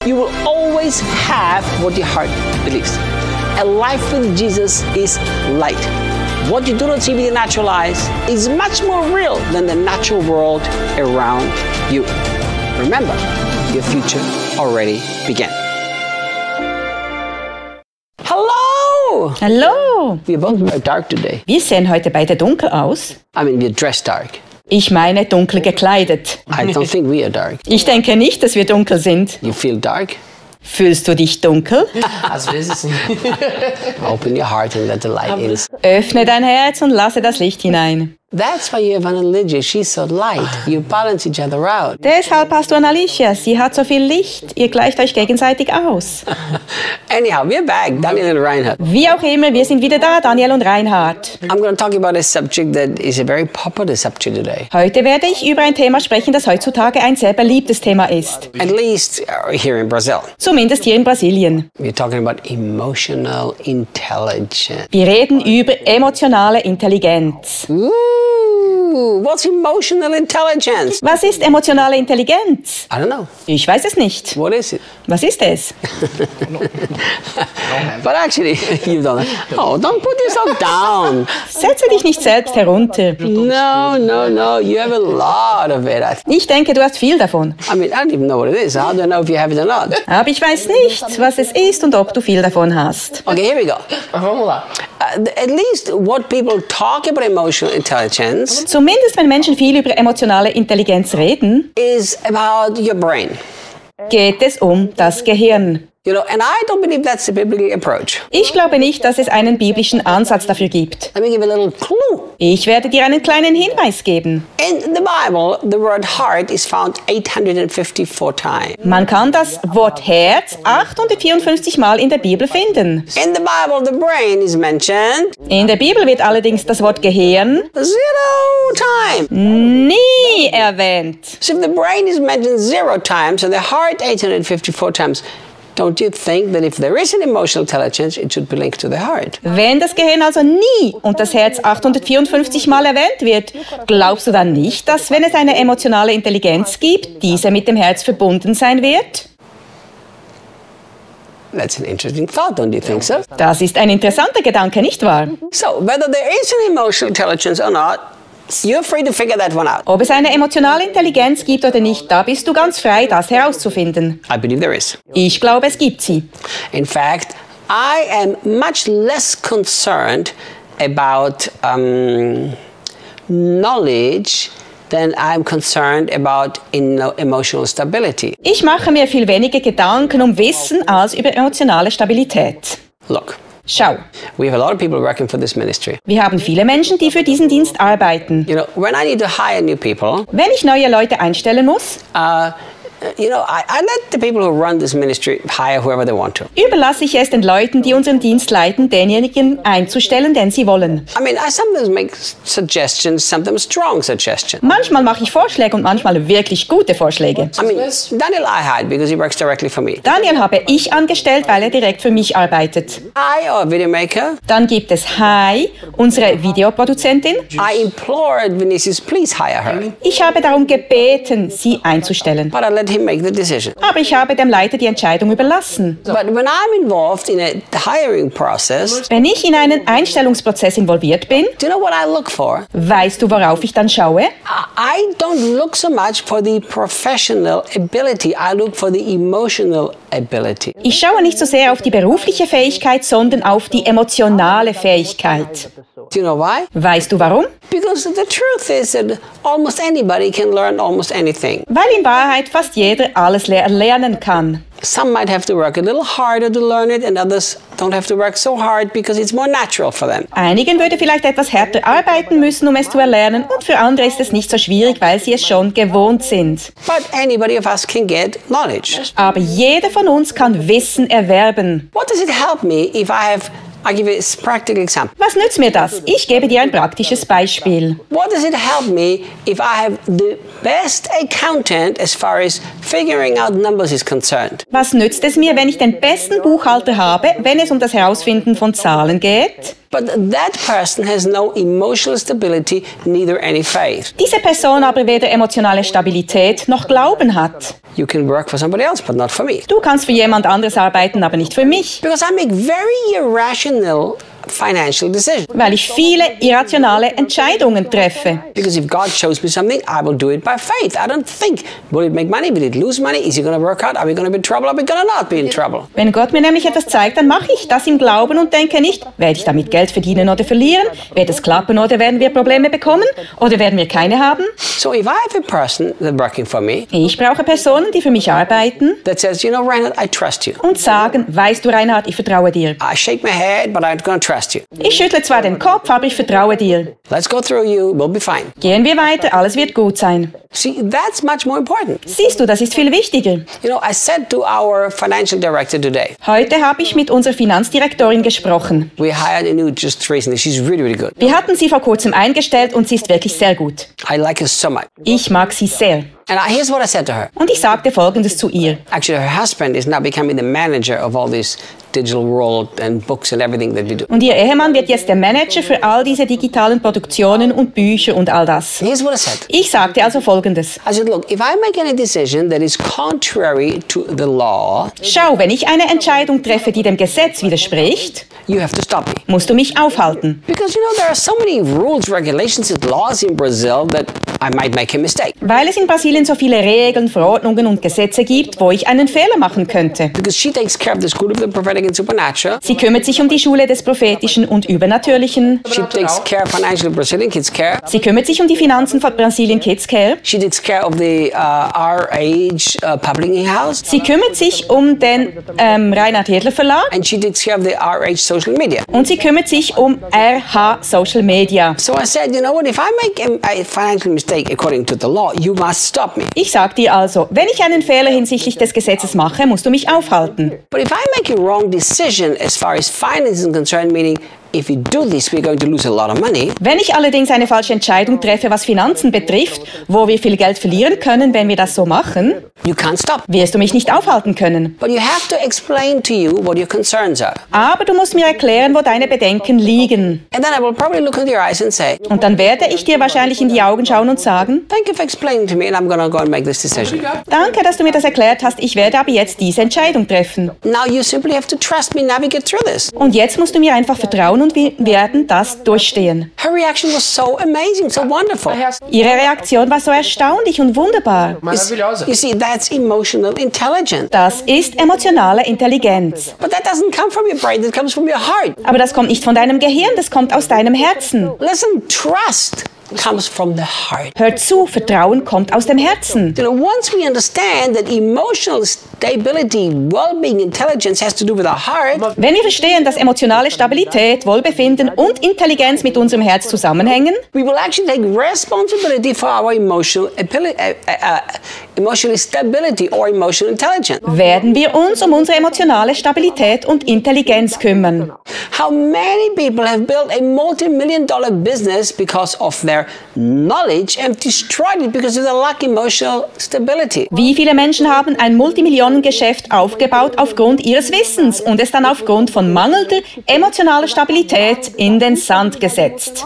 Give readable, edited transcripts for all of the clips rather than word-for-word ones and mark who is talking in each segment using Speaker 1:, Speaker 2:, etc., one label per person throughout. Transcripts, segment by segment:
Speaker 1: You will always have what your heart believes. A life with Jesus is light. What you do not see with your natural eyes is much more real than the natural world around you. Remember, your future already began. Hello!
Speaker 2: Hallo!
Speaker 1: We are both very dark today.
Speaker 2: Wir sehen heute beide dunkel aus.
Speaker 1: I mean, we're dressed dark.
Speaker 2: Ich meine dunkel gekleidet.
Speaker 1: I don't think we are dark.
Speaker 2: Ich denke nicht, dass wir dunkel sind.
Speaker 1: You feel dark?
Speaker 2: Fühlst du dich dunkel?
Speaker 3: Às vezes sim.
Speaker 1: Open your heart and let the light in.
Speaker 2: Öffne dein Herz und lasse das Licht hinein.
Speaker 1: That's why you have Annalija. She's so light. You balance each other out.
Speaker 2: Deshalb hast du Annalija. Sie hat so viel Licht. Ihr gleicht euch gegenseitig aus.
Speaker 1: Anyhow, we're back, Daniel and Reinhard.
Speaker 2: Wie auch immer, wir sind wieder da, Daniel und Reinhard.
Speaker 1: I'm going to talk about a subject that is a very popular subject today.
Speaker 2: Heute werde ich über ein Thema sprechen, das heutzutage ein sehr beliebtes Thema ist.
Speaker 1: At least here in Brazil.
Speaker 2: Zumindest hier in Brasilien.
Speaker 1: We're talking about emotional intelligence.
Speaker 2: Wir reden über emotionale Intelligenz.
Speaker 1: Ooh, what's emotional intelligence?
Speaker 2: Was ist emotionale Intelligenz?
Speaker 1: I don't know.
Speaker 2: Ich weiß es nicht.
Speaker 1: What is it?
Speaker 2: Was ist es?
Speaker 1: But actually, you don't. Oh, don't put yourself down.
Speaker 2: Setze dich nicht selbst herunter.
Speaker 1: No, no, no. You have a lot of it.
Speaker 2: Ich denke, du hast viel davon.
Speaker 1: I mean, I don't even know what it is. How do I know if you have it or not?
Speaker 2: Aber ich weiß nicht, was es ist und ob du viel davon hast.
Speaker 1: Okay, here we go.
Speaker 3: Vamos lá.
Speaker 1: At least what people talk about emotional intelligence
Speaker 2: Zumindest wenn Menschen viel über emotionale Intelligenz reden,
Speaker 1: is about your brain.
Speaker 2: geht es um das Gehirn.
Speaker 1: You know, and I don't believe that's the biblical approach.
Speaker 2: Ich glaube nicht, dass es einen biblischen Ansatz dafür gibt.
Speaker 1: Let me give you a little clue.
Speaker 2: Ich werde dir einen kleinen Hinweis geben.
Speaker 1: In the Bible, the word heart is found 854 times.
Speaker 2: Man kann das Wort Herz 854 Mal in der Bibel finden.
Speaker 1: In the Bible, the brain is mentioned
Speaker 2: In der Bibel wird allerdings das Wort Gehirn
Speaker 1: 0 times.
Speaker 2: nie erwähnt.
Speaker 1: So if the brain is mentioned 0 times and the heart 854 times, don't you think that if there is an emotional intelligence, it should be linked to the heart?
Speaker 2: Wenn das Gehirn also nie und das Herz 854 Mal erwähnt wird, glaubst du dann nicht, dass, wenn es eine emotionale Intelligenz gibt, diese mit dem Herz verbunden sein wird?
Speaker 1: That's an interesting thought, don't you think so?
Speaker 2: Das ist ein interessanter Gedanke, nicht wahr?
Speaker 1: So whether there is an emotional intelligence or not, you're free to figure that one out.
Speaker 2: Ob es eine emotionale Intelligenz gibt oder nicht, da bist du ganz frei, das herauszufinden.
Speaker 1: I believe there is.
Speaker 2: Ich glaube, es gibt sie.
Speaker 1: In fact, I am much less concerned about knowledge than I'm concerned about emotional stability.
Speaker 2: Ich mache mir viel weniger Gedanken um Wissen als über emotionale Stabilität.
Speaker 1: Look,
Speaker 2: Schau,
Speaker 1: we have a lot of people working for this ministry.
Speaker 2: wir haben viele Menschen, die für diesen Dienst arbeiten.
Speaker 1: You know, when I need to hire new people,
Speaker 2: Wenn ich neue Leute einstellen muss,
Speaker 1: you know, I let the people who run this ministry hire whoever they want to.
Speaker 2: überlasse ich es den Leuten, die unseren Dienst leiten, denjenigen einzustellen, den sie wollen.
Speaker 1: I mean, I sometimes make suggestions, sometimes strong suggestions.
Speaker 2: Manchmal mache ich Vorschläge und manchmal wirklich gute Vorschläge.
Speaker 1: I mean, Daniel I hired because he works directly for me.
Speaker 2: Daniel habe ich angestellt, weil er direkt für mich arbeitet.
Speaker 1: I, or a video maker,
Speaker 2: Dann gibt es Hai, unsere Videoproduzentin.
Speaker 1: I implored Vinicius, please hire her.
Speaker 2: Ich habe darum gebeten, sie einzustellen.
Speaker 1: But I let him make the decision.
Speaker 2: Aber ich habe dem Leiter die Entscheidung überlassen.
Speaker 1: But when I'm involved in a hiring process,
Speaker 2: Wenn ich in einen Einstellungsprozess involviert bin,
Speaker 1: do you know what I look for?
Speaker 2: weißt du, worauf ich dann schaue?
Speaker 1: I don't look so much for the professional ability. I look for the emotional ability.
Speaker 2: Ich schaue nicht so sehr auf die berufliche Fähigkeit, sondern auf die emotionale Fähigkeit.
Speaker 1: Do you know why?
Speaker 2: Weißt du warum?
Speaker 1: Because the truth is that almost anybody can learn almost anything.
Speaker 2: Weil in Wahrheit fast jeder alles lernen kann.
Speaker 1: Some might have to work a little harder to learn it, and others don't have to work so hard because it's more natural for them.
Speaker 2: Einigen würde vielleicht etwas härter arbeiten müssen, um es zu erlernen, und für andere ist es nicht so schwierig, weil sie es schon gewohnt sind.
Speaker 1: But anybody of us can get knowledge.
Speaker 2: Aber jeder von uns kann Wissen erwerben.
Speaker 1: What does it help me if I'll give you a practical example.
Speaker 2: Was nützt mir das? Ich gebe dir ein praktisches Beispiel.
Speaker 1: What does it help me if I have the best accountant as far as figuring out numbers is concerned?
Speaker 2: Was nützt es mir, wenn ich den besten Buchhalter habe, wenn es um das Herausfinden von Zahlen geht?
Speaker 1: but that person has no emotional stability, neither any faith.
Speaker 2: Diese Person aber weder emotionale Stabilität noch Glauben hat.
Speaker 1: You can work for somebody else, but not for me.
Speaker 2: Du kannst für jemand anderes arbeiten, aber nicht für mich.
Speaker 1: Because I make very irrational financial decisions.
Speaker 2: Weil ich viele irrationale Entscheidungen treffe.
Speaker 1: Because if God shows me something, I will do it by faith. I don't think, will it make money? Will it lose money? Is it going to work out? Are we going to be in trouble? Are we going to not be in trouble?
Speaker 2: Wenn Gott mir nämlich etwas zeigt, dann mache ich das im Glauben und denke nicht, werde ich damit Geld verdienen oder verlieren? Wird es klappen oder werden wir Probleme bekommen? Oder werden wir keine haben?
Speaker 1: So if I have a person that's working for me,
Speaker 2: Ich brauche Personen, die für mich arbeiten
Speaker 1: that says, you know, Reinhard, I trust you.
Speaker 2: und sagen, weißt du, Reinhard, ich vertraue dir.
Speaker 1: I shake my head, but I'm going to trust you.
Speaker 2: Ich schüttle zwar den Kopf, aber ich vertraue dir.
Speaker 1: Let's go through you. We'll be fine.
Speaker 2: Gehen wir weiter, alles wird gut sein.
Speaker 1: See, that's much more important.
Speaker 2: Siehst du, das ist viel wichtiger.
Speaker 1: You know, I said to our financial director today,
Speaker 2: Heute habe ich mit unserer Finanzdirektorin gesprochen.
Speaker 1: we hired a new just recently. She's really, really good.
Speaker 2: Wir hatten sie vor kurzem eingestellt und sie ist wirklich sehr gut.
Speaker 1: I like her so much.
Speaker 2: Ich mag sie sehr.
Speaker 1: And here's what I said to her.
Speaker 2: Und ich sagte Folgendes zu ihr.
Speaker 1: Actually, her husband is now becoming the manager of all this digital world and books and everything that we do.
Speaker 2: Und ihr Ehemann wird jetzt der Manager für all diese digitalen Produktionen und Bücher und all das.
Speaker 1: Here's what I said.
Speaker 2: Ich sagte also Folgendes.
Speaker 1: I said, look, if I make any decision that is contrary to the law,
Speaker 2: Schau, wenn ich eine Entscheidung treffe, die dem Gesetz widerspricht,
Speaker 1: you have to stop me.
Speaker 2: musst du mich aufhalten.
Speaker 1: Because, you know, there are so many rules, regulations, and laws in Brazil that I might make a mistake.
Speaker 2: Weil es in Brasilien so viele Regeln, Verordnungen und Gesetze gibt, wo ich einen Fehler machen könnte.
Speaker 1: Because she takes care of the school of the prophetic and supernatural.
Speaker 2: Sie kümmert sich um die Schule des Prophetischen und Übernatürlichen.
Speaker 1: She takes care of financial Brazilian kids care.
Speaker 2: Sie kümmert sich um die Finanzen von Brasilien Kids Care.
Speaker 1: She takes care of the Our Age Publishing House.
Speaker 2: Sie kümmert sich um den Reinhard Hedler Verlag.
Speaker 1: And she takes care of the Our Age social media.
Speaker 2: Und sie kümmert sich um RH Social Media.
Speaker 1: So I said, you know what, if I make a financial mistake according to the law, you must stop me.
Speaker 2: Ich sag dir also, wenn ich einen Fehler hinsichtlich des Gesetzes mache, musst du mich aufhalten.
Speaker 1: But if I make a wrong decision as far as finance is concerned, meaning if we do this, we're going to lose a lot of money.
Speaker 2: Wenn ich allerdings eine falsche Entscheidung treffe, was Finanzen betrifft, wo wir viel Geld verlieren können, wenn wir das so machen,
Speaker 1: You can't stop.
Speaker 2: wirst du mich nicht aufhalten können.
Speaker 1: But you have to explain to you what your concerns are.
Speaker 2: Aber du musst mir erklären, wo deine Bedenken liegen.
Speaker 1: And then I will probably look into your eyes and say,
Speaker 2: Und dann werde ich dir wahrscheinlich in die Augen schauen und sagen,
Speaker 1: thank you for explaining to me and I'm going to go and make this decision.
Speaker 2: danke, dass du mir das erklärt hast, ich werde aber jetzt diese Entscheidung treffen.
Speaker 1: Now you simply have to trust me, navigate through this.
Speaker 2: Und jetzt musst du mir einfach vertrauen und wir werden das durchstehen.
Speaker 1: Her reaction was so amazing, so wonderful.
Speaker 2: Ihre Reaktion war so erstaunlich und wunderbar.
Speaker 3: Maravilhosa.
Speaker 1: You see, that's emotional intelligence.
Speaker 2: Das ist emotionale Intelligenz.
Speaker 1: But that doesn't come from your brain, that comes from your heart.
Speaker 2: Aber das kommt nicht von deinem Gehirn, das kommt aus deinem Herzen.
Speaker 1: Listen, trust comes from the heart.
Speaker 2: Hör zu, Vertrauen kommt aus dem Herzen.
Speaker 1: You know, once we understand that emotional stability, well-being, intelligence has to do with our heart,
Speaker 2: Wenn wir verstehen, dass emotionale Stabilität, Wohlbefinden und Intelligenz mit unserem Herz zusammenhängen,
Speaker 1: we will actually take responsibility for our emotional stability or emotional intelligence.
Speaker 2: werden wir uns um unsere emotionale Stabilität und Intelligenz kümmern.
Speaker 1: How many people have built a multi-million-dollar business because of their knowledge and destroyed it because of their lack of emotional stability?
Speaker 2: Wie viele Menschen haben ein Multimillionengeschäft aufgebaut aufgrund ihres Wissens und es dann aufgrund von mangelnder emotionaler Stabilität in den Sand gesetzt?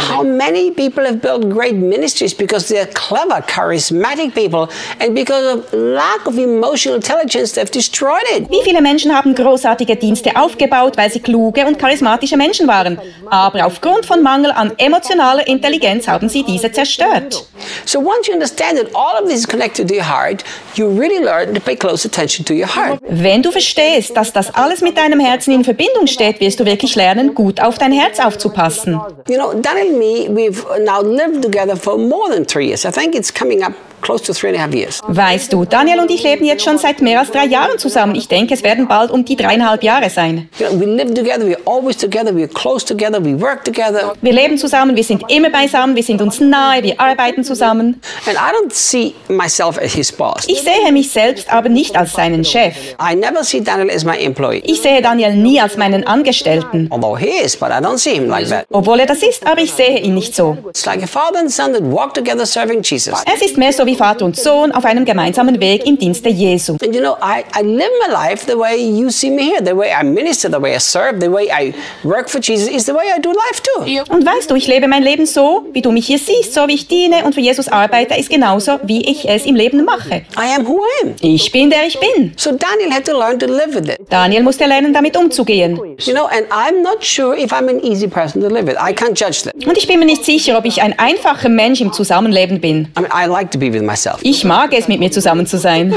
Speaker 1: How many people have built great ministries because they're clever, charismatic people, and because of lack of emotional intelligence, they've destroyed it?
Speaker 2: Wie viele Menschen haben großartige Dienste aufgebaut, weil sie kluge und charismatische Menschen waren, aber aufgrund von Mangel an emotionaler Intelligenz haben sie diese zerstört.
Speaker 1: So once you understand that all of this is connected to your heart, you really learn to pay close attention to your heart.
Speaker 2: Wenn du verstehst, dass das alles mit deinem Herzen in Verbindung steht, wirst du wirklich lernen, gut auf dein Herz aufzupassen.
Speaker 1: You know, Daniel and me, we've now lived together for more than 3 years. I think it's coming up close to 3.5 years.
Speaker 2: Weißt du, Daniel und ich leben jetzt schon seit mehr als 3 Jahren zusammen. Ich denke, es werden bald um die 3,5 Jahre sein.
Speaker 1: You know, we live together, we're always together, we're close together, we work together.
Speaker 2: Wir leben zusammen, wir sind immer beisammen. gemeinsam, wir sind uns nahe, wir arbeiten zusammen.
Speaker 1: And I don't see myself as his boss.
Speaker 2: Ich sehe mich selbst aber nicht als seinen Chef.
Speaker 1: I never see Daniel as my employee.
Speaker 2: Ich sehe Daniel nie als meinen Angestellten.
Speaker 1: Although he is, but I don't see him like that.
Speaker 2: Obwohl er das ist, aber ich sehe ihn nicht so.
Speaker 1: It's like a father and son that walk together serving Jesus.
Speaker 2: Es ist mehr so wie Vater und Sohn auf einem gemeinsamen Weg im Dienste Jesu.
Speaker 1: And you know, I live my life the way you see me here. The way I minister, the way I serve, the way I work for Jesus is the way I do life too.
Speaker 2: Und weißt du, ich lebe mein Leben so, wie du mich hier siehst, so wie ich diene und für Jesus arbeite, ist genauso, wie ich es im Leben mache.
Speaker 1: I am who I am.
Speaker 2: Ich bin, der ich bin.
Speaker 1: So Daniel had to learn to live with it.
Speaker 2: Daniel musste lernen, damit umzugehen.
Speaker 1: You know, and I'm not sure if I'm an easy person to live with. I can't judge that.
Speaker 2: Und ich bin mir nicht sicher, ob ich ein einfacher Mensch im Zusammenleben bin.
Speaker 1: I mean, I like to be with myself.
Speaker 2: Ich mag es, mit mir zusammen zu sein.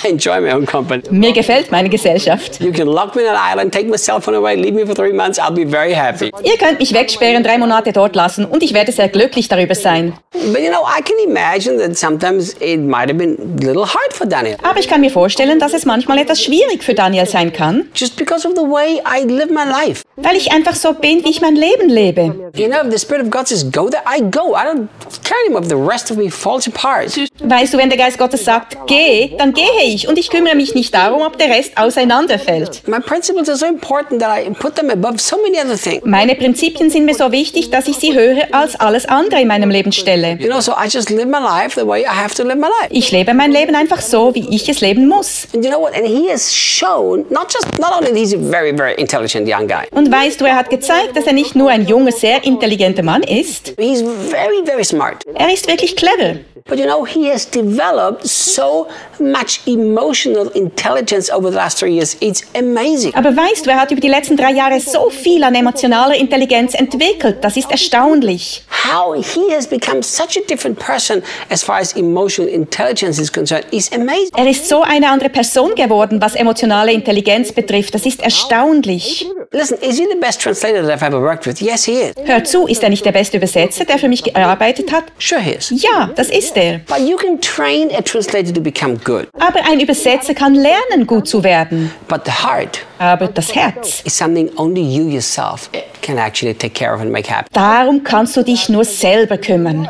Speaker 1: I enjoy my own company.
Speaker 2: Mir gefällt meine Gesellschaft.
Speaker 1: You can lock me in an island, take my cell phone away, leave me for 3 months, I'll be very happy.
Speaker 2: Ihr könnt mich wegsperren, 3 Monate dort lassen und ich werde sehr glücklich darüber sein.
Speaker 1: But you know, I can imagine that sometimes it might have been a little hard for Daniel.
Speaker 2: Aber ich kann mir vorstellen, dass es manchmal etwas schwierig für Daniel sein kann,
Speaker 1: Just because of the way I live my life.
Speaker 2: weil ich einfach so bin, wie ich mein Leben lebe.
Speaker 1: You know, if the Spirit of God says go there, I go. I don't care anymore if the rest of me falls apart.
Speaker 2: Weißt du, wenn der Geist Gottes sagt, geh, dann gehe ich und ich kümmere mich nicht darum, ob der Rest auseinanderfällt.
Speaker 1: My principles are so important that I put them above so many other things.
Speaker 2: Meine Prinzipien sind mir so wichtig, dass ich sie höher als alles andere in meinem Leben stelle.
Speaker 1: You know, so I just live my life the way I have to live my life.
Speaker 2: Ich lebe mein Leben einfach so, wie ich es leben muss.
Speaker 1: And you know what? And he has shown not only that he's a very, very intelligent young guy.
Speaker 2: Und weißt du, er hat gezeigt, dass er nicht nur ein junger, sehr intelligenter Mann ist.
Speaker 1: He's very, very smart.
Speaker 2: Er ist wirklich clever.
Speaker 1: But you know, he has developed so much emotional intelligence over the last 3 years. It's amazing.
Speaker 2: Aber weißt du, er hat über die letzten 3 Jahre so viel an emotionaler Intelligenz entwickelt. Das ist erstaunlich.
Speaker 1: How he has become such a different person as far as emotional intelligence is concerned is amazing.
Speaker 2: Er ist so eine andere Person geworden, was emotionale Intelligenz betrifft. Das ist erstaunlich.
Speaker 1: Listen, is he the best translator that I've ever worked with? Yes, he is.
Speaker 2: Hör zu, ist er nicht der beste Übersetzer, der für mich gearbeitet hat?
Speaker 1: Sure he is.
Speaker 2: Ja, das ist er.
Speaker 1: But you can train a translator to become good.
Speaker 2: Aber ein Übersetzer kann lernen, gut zu werden.
Speaker 1: But the heart
Speaker 2: Aber das Herz,
Speaker 1: is something only you yourself can actually take care of and make happen.
Speaker 2: darum kannst du dich nur selber kümmern.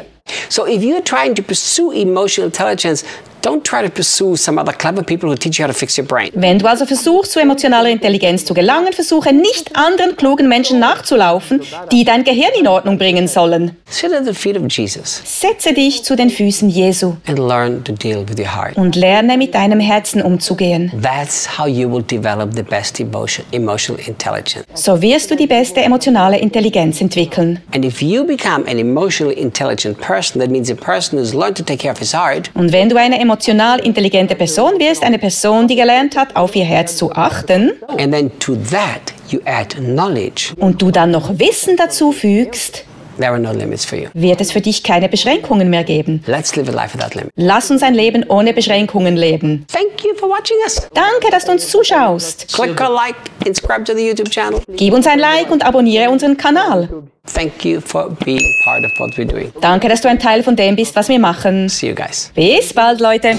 Speaker 1: So if you're trying to pursue emotional intelligence, don't try to pursue some other clever people who teach you how to fix your brain.
Speaker 2: Wenn du also versuchst, zu emotionaler Intelligenz zu gelangen, versuche nicht anderen klugen Menschen nachzulaufen, die dein Gehirn in Ordnung bringen sollen.
Speaker 1: Sit at the feet of Jesus
Speaker 2: Setze dich zu den Füßen Jesu
Speaker 1: and learn to deal with your heart.
Speaker 2: und lerne mit deinem Herzen umzugehen.
Speaker 1: That's how you will develop the best emotional intelligence.
Speaker 2: So wirst du die beste emotionale Intelligenz entwickeln.
Speaker 1: And if you become an emotionally intelligent person, that means a person who's learned to take care of his heart,
Speaker 2: Und wenn du eine emotional intelligente Person wirst, eine Person, die gelernt hat, auf ihr Herz zu achten,
Speaker 1: and then to that you add knowledge,
Speaker 2: und du dann noch Wissen dazu fügst,
Speaker 1: there are no limits for you.
Speaker 2: wird es für dich keine Beschränkungen mehr geben.
Speaker 1: Let's live a life without limits.
Speaker 2: Lass uns ein Leben ohne Beschränkungen leben.
Speaker 1: Thank you for watching us.
Speaker 2: Danke, dass du uns zuschaust.
Speaker 1: Click or like, subscribe to the YouTube channel.
Speaker 2: Gib uns ein Like und abonniere unseren Kanal.
Speaker 1: Thank you for being part of what we're doing.
Speaker 2: Danke, dass du ein Teil von dem bist, was wir machen.
Speaker 1: See you guys.
Speaker 2: Bis bald, Leute.